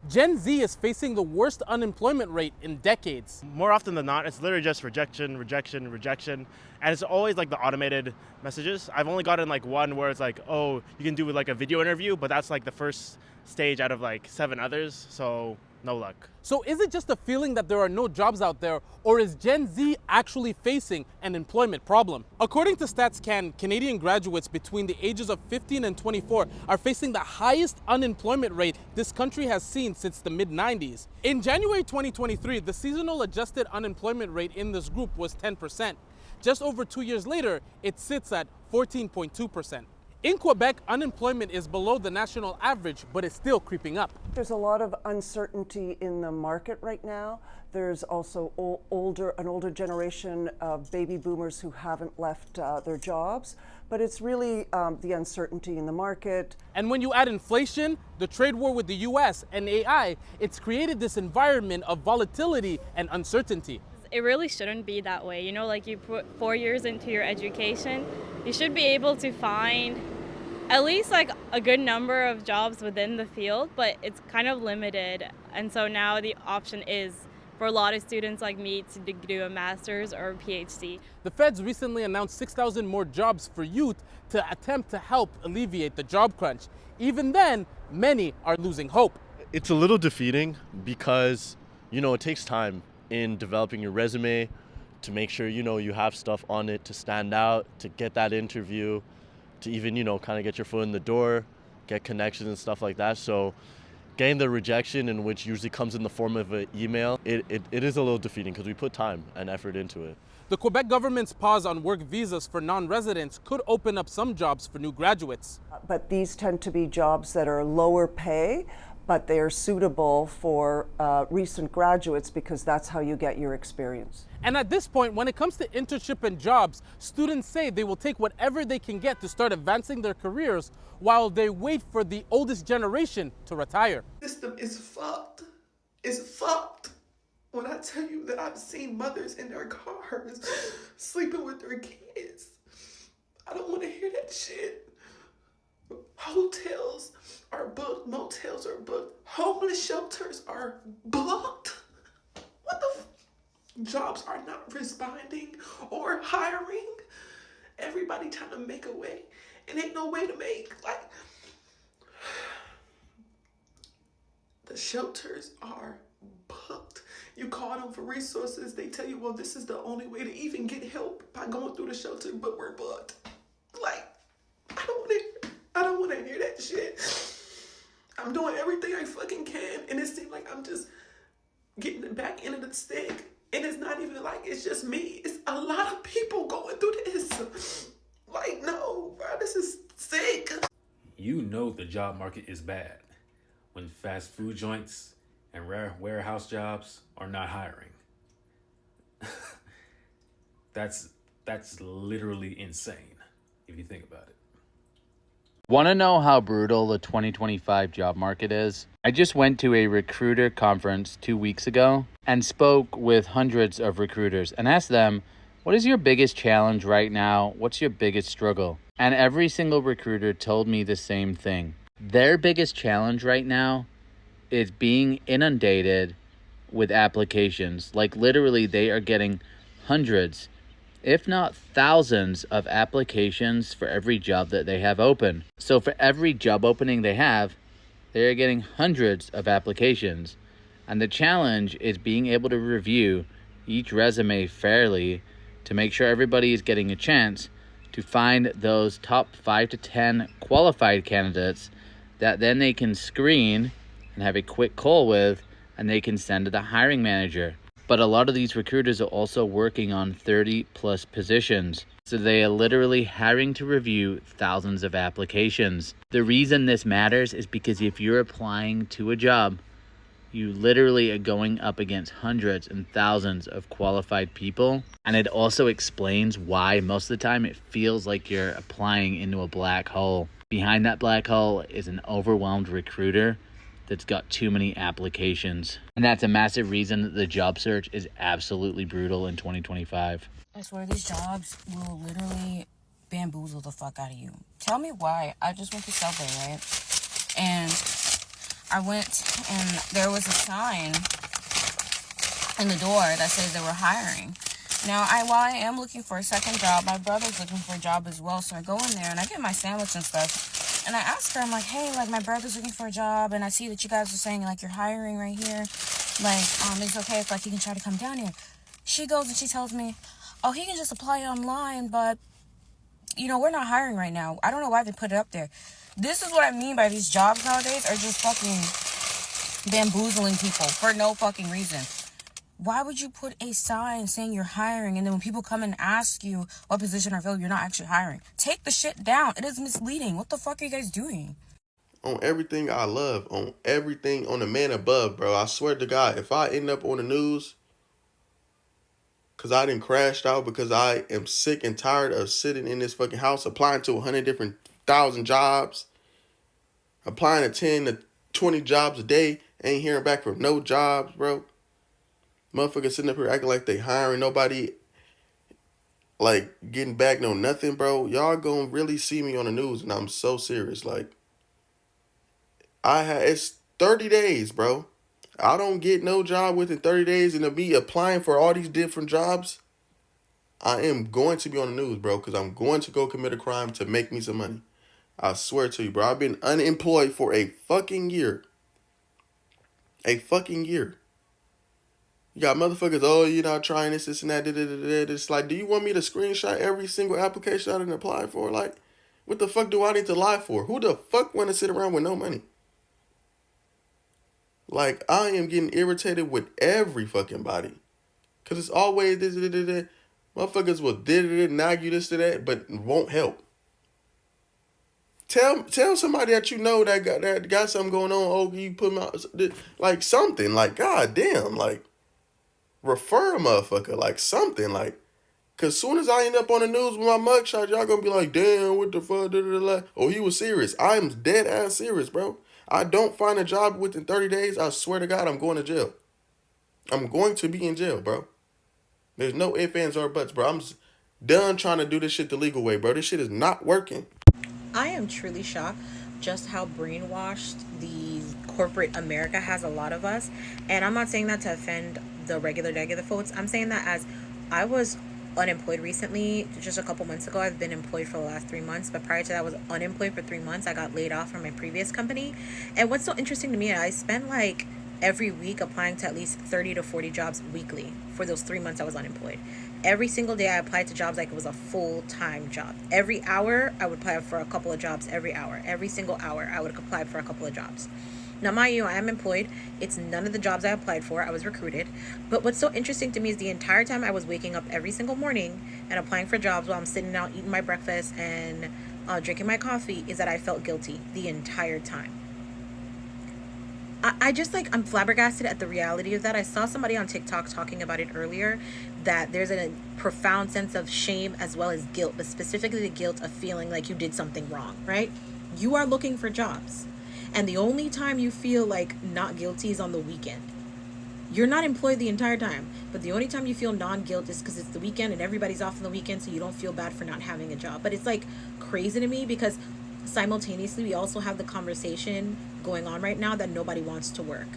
Gen Z is facing the worst unemployment rate in decades. More often than not, it's literally just rejection, rejection, rejection. And it's always like the automated messages. I've only gotten like one where it's like, oh, you can do like a video interview, but that's like the first stage out of like 7 others. So no luck. So is it just a feeling that there are no jobs out there, or is Gen Z actually facing an employment problem? According to StatsCan, Canadian graduates between the ages of 15 and 24 are facing the highest unemployment rate this country has seen since the mid-90s. In January 2023, the seasonal adjusted unemployment rate in this group was 10%. Just over 2 years later, it sits at 14.2%. In Quebec, unemployment is below the national average, but it's still creeping up. There's a lot of uncertainty in the market right now. There's also an older generation of baby boomers who haven't left their jobs, but it's really the uncertainty in the market. And when you add inflation, the trade war with the US, and AI, it's created this environment of volatility and uncertainty. It really shouldn't be that way. You know, like you put 4 years into your education, you should be able to find at least like a good number of jobs within the field, but it's kind of limited. And so now the option is for a lot of students like me to do a master's or a PhD. The feds recently announced 6,000 more jobs for youth to attempt to help alleviate the job crunch. Even then, many are losing hope. It's a little defeating because, it takes time in developing your resume to make sure, you have stuff on it to stand out, to get that interview, to even, kind of get your foot in the door, get connections and stuff like that. So getting the rejection, in which usually comes in the form of an email, it is a little defeating because we put time and effort into it. The Quebec government's pause on work visas for non-residents could open up some jobs for new graduates. But these tend to be jobs that are lower pay, but they are suitable for recent graduates because that's how you get your experience. And at this point, when it comes to internship and jobs, students say they will take whatever they can get to start advancing their careers while they wait for the oldest generation to retire. The system is fucked. It's fucked. When I tell you that I've seen mothers in their cars sleeping with their kids, I don't want to hear that shit. Hotels are booked, motels are booked, homeless shelters are booked. What the jobs are not responding or hiring. Everybody trying to make a way, and ain't no way to make. Like, the shelters are booked. You call them for resources, they tell you, well, this is the only way to even get help by going through the shelter, but we're booked. Like, I don't want to hear that shit. I'm doing everything I fucking can, and it seems like I'm just getting the back end of the stick. And it's not even like it's just me. It's a lot of people going through this. Like, no, bro, this is sick. You know the job market is bad when fast food joints and rare warehouse jobs are not hiring. That's literally insane if you think about it. Want to know how brutal the 2025 job market is? I just went to a recruiter conference 2 weeks ago and spoke with hundreds of recruiters and asked them, what is your biggest challenge right now? What's your biggest struggle? And every single recruiter told me the same thing. Their biggest challenge right now is being inundated with applications. Like literally they are getting hundreds, if not thousands of applications for every job that they have open. So for every job opening they have, they're getting hundreds of applications. And the challenge is being able to review each resume fairly to make sure everybody is getting a chance to find those top 5 to 10 qualified candidates that then they can screen and have a quick call with, and they can send to the hiring manager. But a lot of these recruiters are also working on 30 plus positions. So they are literally having to review thousands of applications. The reason this matters is because if you're applying to a job, you literally are going up against hundreds and thousands of qualified people. And it also explains why most of the time it feels like you're applying into a black hole. Behind that black hole is an overwhelmed recruiter that's got too many applications. And that's a massive reason that the job search is absolutely brutal in 2025. I swear these jobs will literally bamboozle the fuck out of you. Tell me why. I just went to Subway, right? And I went and there was a sign in the door that says they were hiring. Now, while I am looking for a second job, my brother's looking for a job as well. So I go in there and I get my sandwich and stuff. And I ask her, I'm like, hey, like, my brother's looking for a job, and I see that you guys are saying, like, you're hiring right here. Like, it's okay if, like, he can try to come down here. She goes and she tells me, oh, he can just apply online, but, you know, we're not hiring right now. I don't know why they put it up there. This is what I mean by these jobs nowadays are just fucking bamboozling people for no fucking reason. Why would you put a sign saying you're hiring, and then when people come and ask you what position are filled, you're not actually hiring? Take the shit down. It is misleading. What the fuck are you guys doing? On everything I love, on everything, on the man above, bro. I swear to God, if I end up on the news because I done crashed out because I am sick and tired of sitting in this fucking house applying to 100 different thousand jobs, applying to 10 to 20 jobs a day, ain't hearing back from no jobs, bro. Motherfuckers sitting up here acting like they hiring, nobody like getting back, no nothing, bro. Y'all gonna really see me on the news, and I'm so serious. Like, it's 30 days, bro. I don't get no job within 30 days, and to be applying for all these different jobs, I am going to be on the news, bro, because I'm going to go commit a crime to make me some money. I swear to you, bro. I've been unemployed for a fucking year. A fucking year. You got motherfuckers, oh, you're not trying this and that. It's like, do you want me to screenshot every single application I didn't apply for? Like, what the fuck do I need to lie for? Who the fuck want to sit around with no money? Like, I am getting irritated with every fucking body. Because it's always this. Motherfuckers will nag you this to that, but won't help. Tell somebody that you know that got something going on. Oh, you put them out, like something. Like, goddamn, like, refer a motherfucker, like something, like, cause soon as I end up on the news with my mugshot, y'all gonna be like, damn, what the fuck, oh, he was serious. I'm dead ass serious, bro. I don't find a job within 30 days, I swear to God, I'm going to jail. I'm going to be in jail, bro. There's no ifs, ands, or buts, bro. I'm done trying to do this shit the legal way, bro. This shit is not working. I am truly shocked just how brainwashed the corporate America has a lot of us. And I'm not saying that to offend the regular folks. I'm saying that as I was unemployed recently, just a couple months ago. I've been employed for the last 3 months, but prior to that I was unemployed for 3 months. I got laid off from my previous company. And what's so interesting to me, I spent like every week applying to at least 30 to 40 jobs weekly for those 3 months I was unemployed. Every single day I applied to jobs like it was a full-time job. Every hour I would apply for a couple of jobs. Every hour, every single hour I would apply for a couple of jobs. Now, mind you, I am employed. It's none of the jobs I applied for. I was recruited. But what's so interesting to me is the entire time I was waking up every single morning and applying for jobs while I'm sitting out eating my breakfast and drinking my coffee is that I felt guilty the entire time. I just like, I'm flabbergasted at the reality of that. I saw somebody on TikTok talking about it earlier, that there's a profound sense of shame as well as guilt, but specifically the guilt of feeling like you did something wrong, right? You are looking for jobs. And the only time you feel like not guilty is on the weekend. You're not employed the entire time, but the only time you feel non-guilt is because it's the weekend and everybody's off on the weekend, so you don't feel bad for not having a job. But it's like crazy to me because simultaneously we also have the conversation going on right now that nobody wants to work.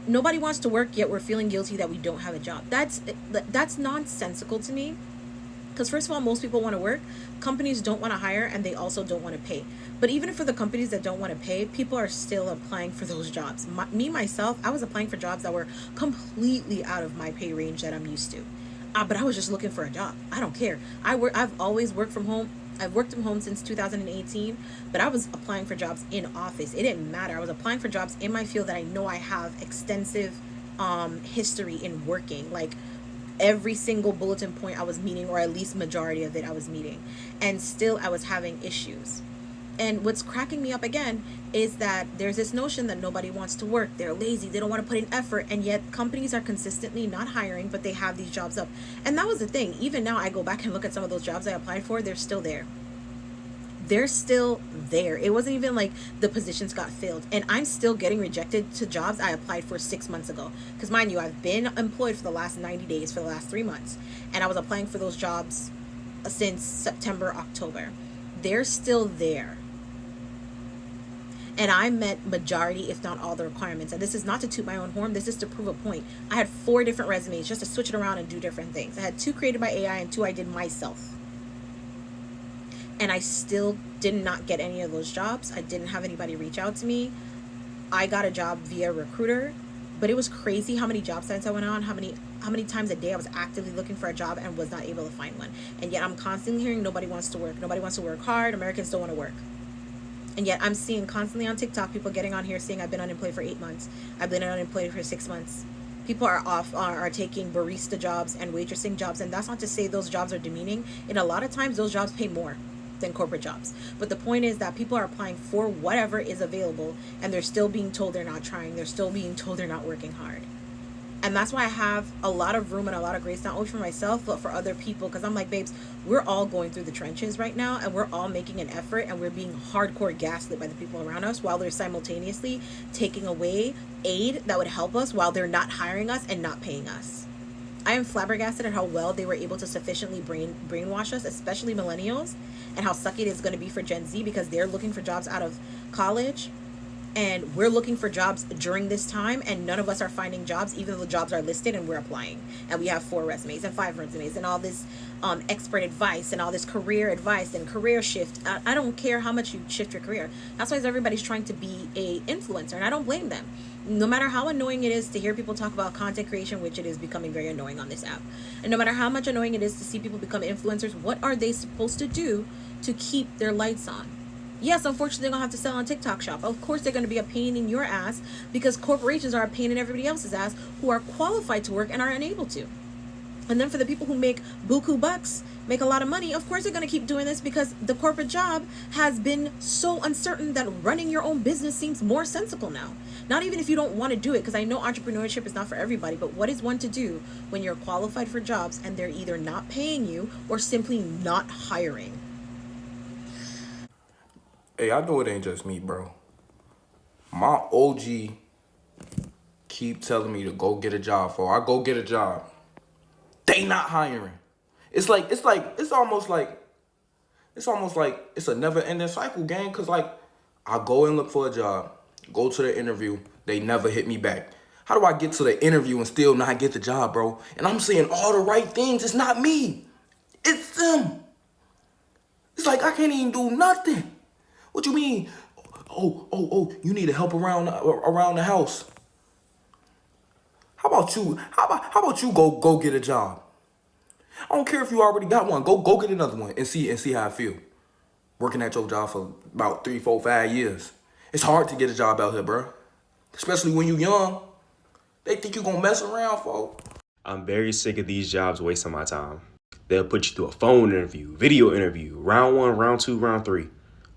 Nobody wants to work, yet we're feeling guilty that we don't have a job. That's nonsensical to me. Because first of all, most people want to work. Companies don't want to hire, and they also don't want to pay. But even for the companies that don't want to pay, people are still applying for those jobs. Myself, I was applying for jobs that were completely out of my pay range that I'm used to. But I was just looking for a job. I don't care. I've always worked from home. I've worked from home since 2018, but I was applying for jobs in office. It didn't matter. I was applying for jobs in my field that I know I have extensive history in working. Like, every single bulletin point I was meeting, or at least majority of it I was meeting, and still I was having issues. And what's cracking me up again is that there's this notion that nobody wants to work. They're lazy. They don't want to put in effort. And yet companies are consistently not hiring, but they have these jobs up. And that was the thing. Even now I go back and look at some of those jobs I applied for. They're still there. They're still there. It wasn't even like the positions got filled. And I'm still getting rejected to jobs I applied for 6 months ago. Because mind you, I've been employed for the last 90 days, for the last 3 months. And I was applying for those jobs since September, October. They're still there. And I met majority, if not all, the requirements. And this is not to toot my own horn. This is to prove a point. I had 4 different resumes just to switch it around and do different things. I had 2 created by AI and 2 I did myself. And I still did not get any of those jobs. I didn't have anybody reach out to me. I got a job via recruiter, but it was crazy how many job sites I went on, how many times a day I was actively looking for a job and was not able to find one. And yet I'm constantly hearing nobody wants to work. Nobody wants to work hard. Americans don't want to work. And yet I'm seeing constantly on TikTok people getting on here saying I've been unemployed for 8 months. I've been unemployed for 6 months. People are taking barista jobs and waitressing jobs. And that's not to say those jobs are demeaning. And a lot of times those jobs pay more than corporate jobs. But the point is that people are applying for whatever is available and they're still being told they're not trying. They're still being told they're not working hard. And that's why I have a lot of room and a lot of grace, not only for myself, but for other people. Because I'm like, babes, we're all going through the trenches right now and we're all making an effort and we're being hardcore gaslit by the people around us while they're simultaneously taking away aid that would help us while they're not hiring us and not paying us. I am flabbergasted at how well they were able to sufficiently brainwash us, especially millennials, and how sucky it is going to be for Gen Z because they're looking for jobs out of college. And we're looking for jobs during this time and none of us are finding jobs, even though the jobs are listed and we're applying. And we have 4 resumes and 5 resumes and all this expert advice and all this career advice and career shift. I don't care how much you shift your career. That's why everybody's trying to be a influencer and I don't blame them. No matter how annoying it is to hear people talk about content creation, which it is becoming very annoying on this app. And no matter how much annoying it is to see people become influencers, what are they supposed to do to keep their lights on? Yes, unfortunately, they're going to have to sell on TikTok Shop. Of course, they're going to be a pain in your ass because corporations are a pain in everybody else's ass who are qualified to work and are unable to. And then for the people who make buku bucks, make a lot of money, of course they're going to keep doing this because the corporate job has been so uncertain that running your own business seems more sensible now. Not even if you don't want to do it, because I know entrepreneurship is not for everybody, but what is one to do when you're qualified for jobs and they're either not paying you or simply not hiring? Hey, I know it ain't just me, bro. My OG keep telling me to go get a job. I go get a job. They not hiring. It's almost like it's a never ending cycle, gang. Cause like I go and look for a job, go to the interview, they never hit me back. How do I get to the interview and still not get the job, bro? And I'm saying all the right things. It's not me. It's them. It's like I can't even do nothing. What you mean? Oh, you need to help around the house. How about you? How about you go get a job? I don't care if you already got one. Go get another one and see how I feel. Working at your job for about 3, 4, 5 years. It's hard to get a job out here, bro. Especially when you young. They think you gonna mess around, folks. I'm very sick of these jobs wasting my time. They'll put you through a phone interview, video interview, round 1, round 2, round 3.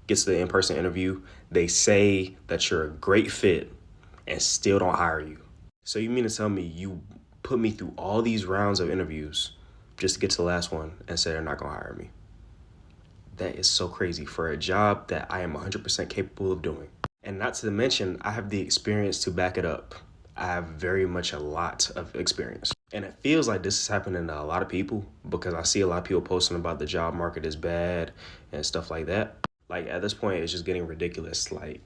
Gets to the in-person interview, they say that you're a great fit and still don't hire you. So you mean to tell me you put me through all these rounds of interviews just to get to the last one and say they're not gonna hire me? That is so crazy for a job that I am 100% capable of doing. And not to mention, I have the experience to back it up. I have very much a lot of experience. And it feels like this is happening to a lot of people because I see a lot of people posting about the job market is bad and stuff like that. Like, at this point, it's just getting ridiculous. Like,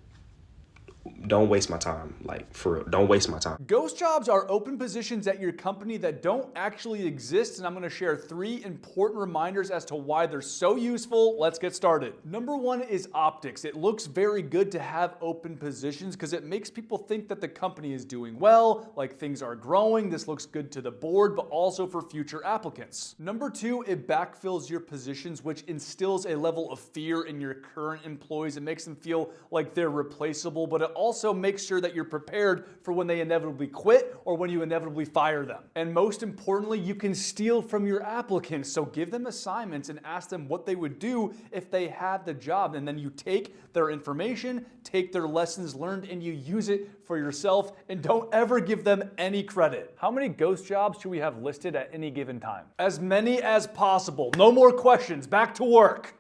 don't waste my time. Like, for real, don't waste my time. Ghost jobs are open positions at your company that don't actually exist, and I'm gonna share 3 important reminders as to why they're so useful. Let's get started. Number 1 is optics. It looks very good to have open positions because it makes people think that the company is doing well, like things are growing. This looks good to the board, but also for future applicants. Number 2, it backfills your positions, which instills a level of fear in your current employees. It makes them feel like they're replaceable, but it also makes sure that you're prepared for when they inevitably quit or when you inevitably fire them. And most importantly, you can steal from your applicants. So give them assignments and ask them what they would do if they had the job. And then you take their information, take their lessons learned, and you use it for yourself, and don't ever give them any credit. How many ghost jobs should we have listed at any given time? As many as possible. No more questions. Back to work.